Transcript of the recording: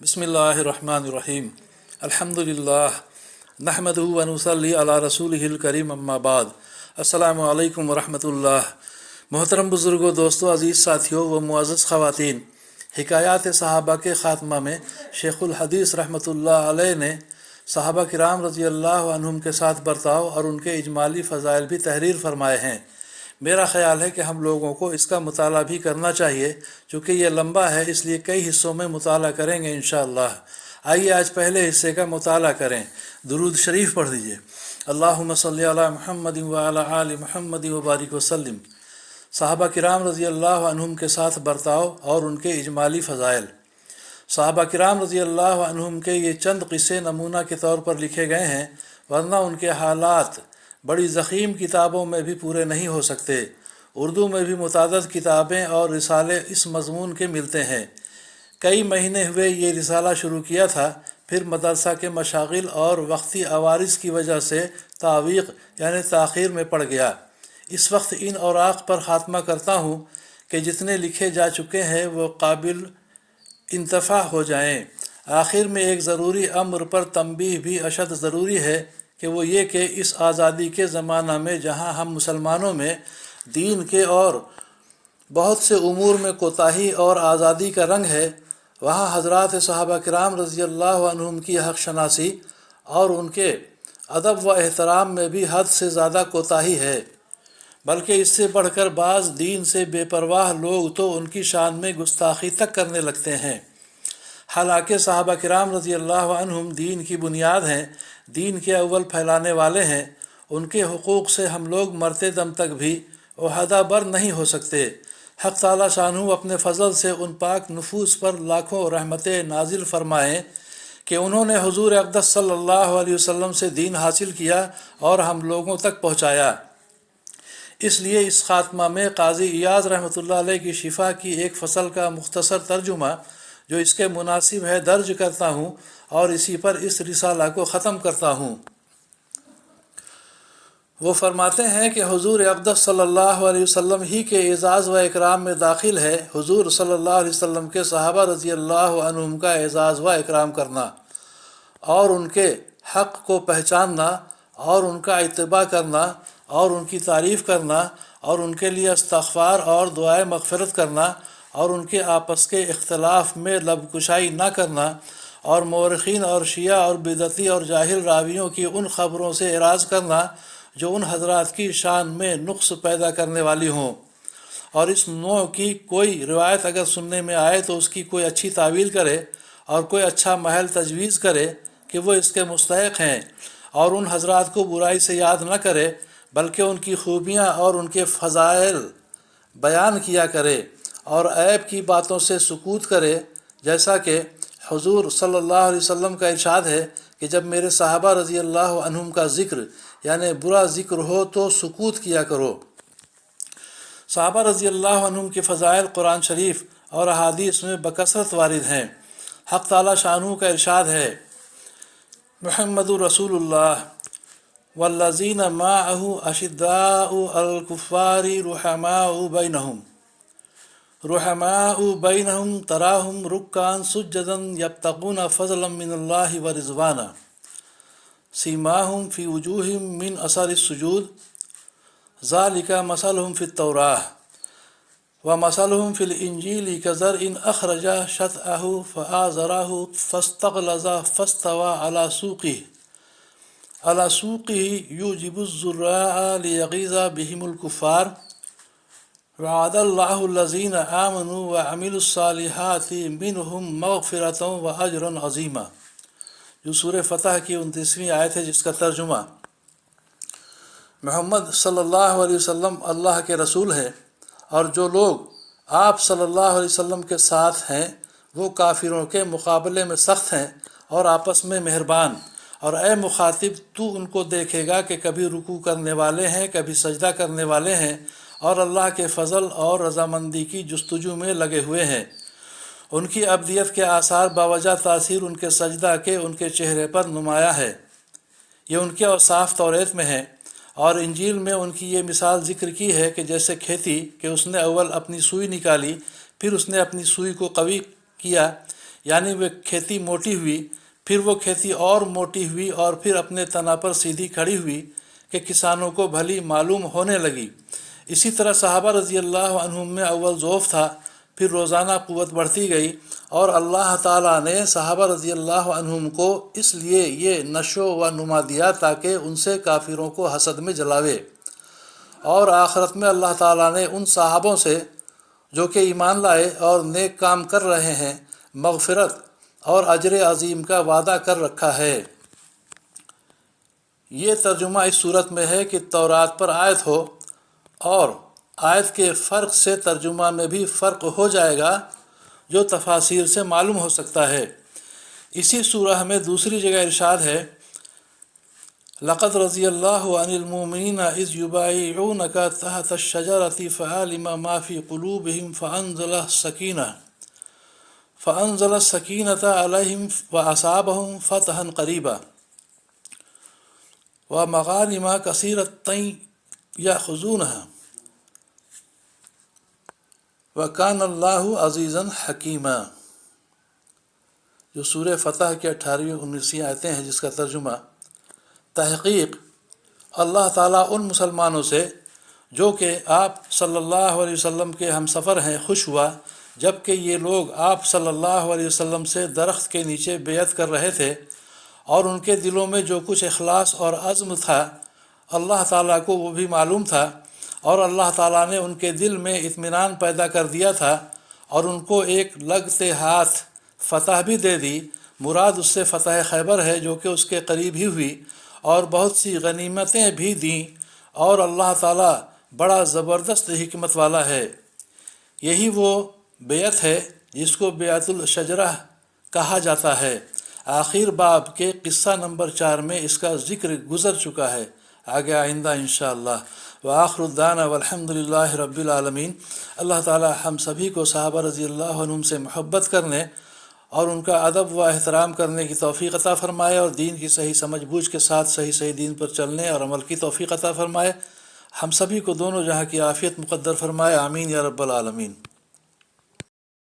बिस्मिल्लाहिर्रहमानिर्रहीम अल्हम्दुलिल्लाह नहमदुहु व नुसल्ली अला रसूलिहिल करीम अम्मा बाद। अस्सलामु अलैकुम व रहमतुल्लाह। मोहतरम बुज़ुर्गों, दोस्तों, अज़ीज़ साथियों व मुअज़्ज़ज़ ख़वातीन, हिकायात सहाबा के ख़ात्मा में शेखुल हदीस रहमतुल्लाह अलैह ने सहाबा किराम रज़ी अल्लाह अन्हुम के साथ बर्ताव और उनके इजमाली फ़ज़ाइल भी तहरीर फरमाए हैं। मेरा ख़याल है कि हम लोगों को इसका मुताला भी करना चाहिए। चूँकि ये लंबा है इसलिए कई हिस्सों में मुताला करेंगे इंशाअल्लाह। आइए आज पहले हिस्से का मुताला करें। दुरूद शरीफ पढ़ दीजिए। अल्लाहुम्मा सल्ली अला मुहम्मदिन व अला आलि मुहम्मदिन व बारिक वसल्लिम। सहाबा किराम रज़ी अल्लाह अन्हुम के साथ बर्ताव और उनके इजमाली फ़ज़ाइल। सहाबा किराम रज़ी अल्लाह अन्हुम के ये चंद क़िस्से नमूना के तौर पर लिखे गए हैं, वरना उनके हालात बड़ी ज़ख़ीम किताबों में भी पूरे नहीं हो सकते। उर्दू में भी मुतादद किताबें और रिसाले इस मज़मून के मिलते हैं। कई महीने हुए ये रिसाला शुरू किया था, फिर मदरसा के मशागिल और वक्ती अवारिस की वजह से तावीक़ यानी ताख़ीर में पड़ गया। इस वक्त इन औराक़ पर ख़ात्मा करता हूँ कि जितने लिखे जा चुके हैं वो काबिल इंतफ़ा हो जाएँ। आखिर में एक ज़रूरी अम्र पर तंबीह भी अशद ज़रूरी है कि वो ये कि इस आज़ादी के ज़माना में जहाँ हम मुसलमानों में दीन के और बहुत से उमूर में कोताही और आज़ादी का रंग है, वहाँ हज़रात सहाबा किराम रज़ी अल्लाह अन्हुम की हक़ शनासी और उनके अदब व एहतराम में भी हद से ज़्यादा कोताही है। बल्कि इससे बढ़कर बाज़ दीन से बेपरवाह लोग तो उनकी शान में गुस्ताखी तक करने लगते हैं। हालांकि सहाबा किराम रज़ी अल्लाह अन्हुम दीन की बुनियाद हैं, दीन के अव्वल फैलाने वाले हैं। उनके हुकूक़ से हम लोग मरते दम तक भी ओहदा बर नहीं हो सकते। हक़ ताला शानहू अपने फ़ज़ल से उन पाक नफूस पर लाखों रहमतें नाजिल फ़रमाएँ कि उन्होंने हुज़ूर अक़दस सल्लल्लाहु अलैहि वसल्लम से दीन हासिल किया और हम लोगों तक पहुँचाया। इसलिए इस ख़ात्मा में क़ाज़ी इयाज़ रहमतुल्लाह अलैह की शिफा की एक फ़सल का मुख्तसर तर्जुमा जो इसके मुनासिब है दर्ज करता हूँ और इसी पर इस रिसाला को ख़त्म करता हूँ। वो फरमाते हैं कि हुज़ूर अक़दस सल्लल्लाहु अलैहि वसल्लम ही के एज़ाज़ व इकराम में दाखिल है हुज़ूर सल्लल्लाहु अलैहि वसल्लम के सहाबा रज़ी अल्लाह अन्हुम का एज़ाज़ व इकराम करना और उनके हक़ को पहचानना और उनका इत्तिबा करना और उनकी तारीफ़ करना और उनके लिए इस्तग़फ़ार और दुआए मग़फ़िरत करना और उनके आपस के इख्तिलाफ़ में लबकुशाई न करना और मौरख़ीन और शिया और बिदती और जाहिल रावियों की उन ख़बरों से इराज़ करना जो उन हज़रात की शान में नुक़्स पैदा करने वाली हों। और इस नौ की कोई रिवायत अगर सुनने में आए तो उसकी कोई अच्छी तावील करे और कोई अच्छा महल तजवीज़ करे कि वो इसके मुस्तहिक़ हैं, और उन हज़रात को बुराई से याद न करे बल्कि उनकी खूबियाँ और उनके फ़ज़ाइल बयान किया करे और ऐब की बातों से सुकूत करे। जैसा कि हुज़ूर सल्लल्लाहु अलैहि वसल्लम का इरशाद है कि जब मेरे सहाबा रज़ी अल्लाह अन्हुम का ज़िक्र यानी बुरा ज़िक्र हो तो सुकूत किया करो। सहाबा रज़ी अल्लाह अन्हुम के फ़ज़ाइल कुरान शरीफ और अहादीस में बकसरत वारिद हैं। हक़ ताला शानहू का इरशाद है, मुहम्मदुर रसूलुल्लाह वल्लज़ीना माअहु अशिद्दाउ अलल कुफ़्फ़ारि रुहमाउ बैनहुम तराहुम रुक्कान सुज्जदन यब्तगूना फ़ज़लन मिनल्लाहि व रिज़वाना सीमाहुम फ़ी वजूहिहिम मिन असरिस सुजूद ज़ालिका मसलुहुम फ़ित तौराह व मसलुहुम फ़िल इंजीली कज़रइन अख़रजा शतअहु फ़आज़रहु फ़स्तग़लज़ फ़स्तवा अला सूक़िही युजिबुज़्ज़ुर्राअ लियग़ीज़ बिहिमुल कुफ़्फ़ार वअदल्लाहु अल्लज़ीना आमनू व अमिलुस्सालिहाति मिनहुम मग़फ़िरतन व अजरन अज़ीमा, जो सूरह फ़तह की 29वीं आयत है, जिसका तर्जुमा मोहम्मद सल्लल्लाहु अलैहि वसल्लम अल्लाह के रसूल है और जो लोग आप सल्लल्लाहु अलैहि वसल्लम के साथ हैं वो काफिरों के मुकाबले में सख्त हैं और आपस में मेहरबान। और ए मुखातिब, तू उनको देखेगा कि कभी रुकू करने वाले हैं, कभी सजदा करने वाले हैं और अल्लाह के फ़ज़ल और रज़ामंदी की जुस्तजू में लगे हुए हैं। उनकी अब्दियत के आसार बावजह तासीर उनके सजदा के उनके चेहरे पर नुमाया है। ये उनके औसाफ तौरेत में है और इंजील में उनकी ये मिसाल ज़िक्र की है कि जैसे खेती कि उसने अव्वल अपनी सुई निकाली, फिर उसने अपनी सुई को कवी किया, یعنی وہ کھیتی موٹی ہوئی، پھر وہ کھیتی اور موٹی ہوئی اور پھر اپنے تنا پر سیدھی کھڑی ہوئی کہ کسانوں کو بھلی معلوم ہونے لگی۔ اسی طرح صحابہ رضی اللہ عنہم میں اول ضعف تھا، پھر روزانہ قوت بڑھتی گئی، اور اللہ تعالیٰ نے صحابہ رضی اللہ عنہم کو اس لیے یہ نشو و نما دیا تاکہ ان سے کافروں کو حسد میں جلاوے، اور آخرت میں اللہ تعالیٰ نے ان صحابوں سے جو کہ ایمان لائے اور نیک کام کر رہے ہیں مغفرت اور اجر عظیم کا وعدہ کر رکھا ہے۔ یہ ترجمہ اس صورت میں ہے کہ تورات پر آیت ہو، اور آیت کے فرق سے ترجمہ میں بھی فرق ہو جائے گا جو تفاسیر سے معلوم ہو سکتا ہے۔ اسی سورہ میں دوسری جگہ ارشاد ہے، لقد رضی اللہ عن المؤمنین اذ یبایعونک تحت الشجرۃ فعلم ما فی قلوبہم فانزل السکینۃ علیہم واصابہم فتحا قریبا ومغانم کثیرۃ یأخذونہا وَكَانَ اللَّهُ عَزِيزًا حَكِيمًا، جو سورہ فتح کے 18ویں 19ویں آیتیں ہیں، جس کا ترجمہ، تحقیق اللہ تعالیٰ ان مسلمانوں سے جو کہ آپ صلی اللہ علیہ وسلم کے ہم سفر ہیں خوش ہوا جب کہ یہ لوگ آپ صلی اللہ علیہ وسلم سے درخت کے نیچے بیعت کر رہے تھے، اور ان کے دلوں میں جو کچھ اخلاص اور عزم تھا اللہ تعالیٰ کو وہ بھی معلوم تھا، اور اللہ تعالیٰ نے ان کے دل میں اطمینان پیدا کر دیا تھا اور ان کو ایک لگتے ہاتھ فتح بھی دے دی۔ مراد اس سے فتح خیبر ہے جو کہ اس کے قریب ہی ہوئی، اور بہت سی غنیمتیں بھی دیں، اور اللہ تعالیٰ بڑا زبردست حکمت والا ہے۔ یہی وہ بیعت ہے جس کو بیعت الشجرہ کہا جاتا ہے۔ آخر باب کے قصہ نمبر 4 میں اس کا ذکر گزر چکا ہے، آگے آئندہ انشاءاللہ۔ وآخر الدعوانا والحمد للہ رب العالمین۔ اللہ تعالی ہم سبھی کو صحابہ رضی اللہ عنہم سے محبت کرنے اور ان کا ادب و احترام کرنے کی توفیق عطا فرمائے، اور دین کی صحیح سمجھ بوجھ کے ساتھ صحیح دین پر چلنے اور عمل کی توفیق عطا فرمائے۔ ہم سبھی کو دونوں جہاں کی عافیت مقدر فرمائے، آمین یا رب العالمین۔